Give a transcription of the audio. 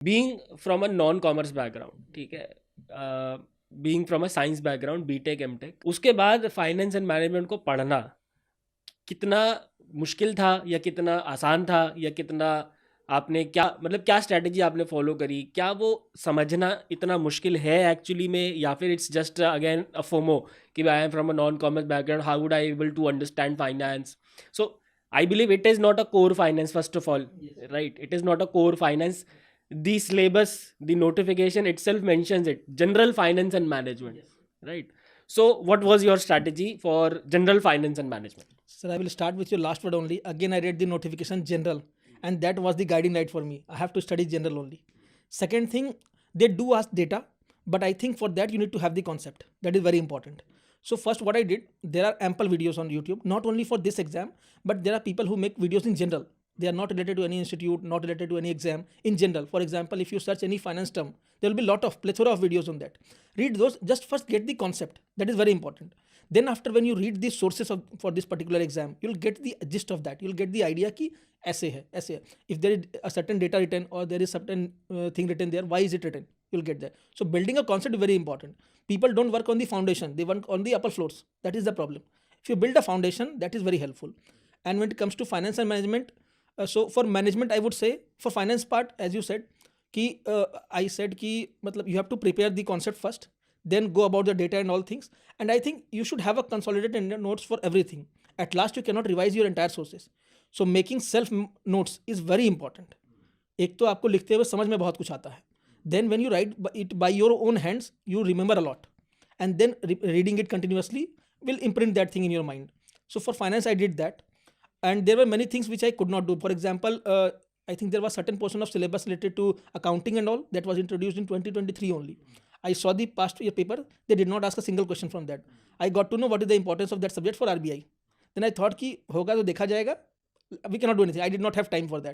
Being from a non commerce background, ठीक है, being from a science background, BTech MTech, उसके बाद finance and management को पढ़ना कितना मुश्किल था या कितना आसान था, या कितना आपने क्या मतलब क्या स्ट्रैटेजी आपने फॉलो करी, क्या वो समझना इतना मुश्किल है एक्चुअली में, या फिर it's just again a FOMO कि I am from a non commerce background, how would I able to understand finance? So I believe it is not a core finance, first of all, right? It is not a core finance. The syllabus, the notification itself mentions it, general finance and management, right? So what was your strategy for general finance and management? Sir, I will start with your last word only. Again, I read the notification general, and that was the guiding light for me. I have to study general only. Second thing, they do ask data, but I think for that you need to have the concept. That is very important. So first, what I did, there are ample videos on YouTube, not only for this exam, but there are people who make videos in general. They are not related to any institute, not related to any exam. In general, for example, if you search any finance term, there will be a lot of plethora of videos on that. Read those. Just first get the concept. That is very important. Then after, when you read the sources for this particular exam, you'll get the gist of that. You'll get the idea कि ऐसे है ऐसे है. If there is a certain data written or there is certain thing written there, why is it written? You'll get that. So building a concept is very important. People don't work on the foundation, they work on the upper floors. That is the problem. If you build a foundation, that is very helpful. And when it comes to finance and management, so for management, I would say, for finance part, as you said, I said कि मतलब you have to prepare the concept first, then go about the data and all things. And I think you should have a consolidated notes for everything. At last, you cannot revise your entire sources. So making self notes is very important. एक तो आपको लिखते हुए समझ में बहुत कुछ आता है. Then when you write it by your own hands, you remember a lot. And then reading it continuously will imprint that thing in your mind. So for finance, I did that. And there were many things which I could not do. For example, I think there was certain portion of syllabus related to accounting and all that was introduced in 2023 only. I saw the past year paper. They did not ask a single question from that. I got to know what is the importance of that subject for RBI. Then I thought कि होगा तो देखा जाएगा. We cannot do anything. I did not have time for that.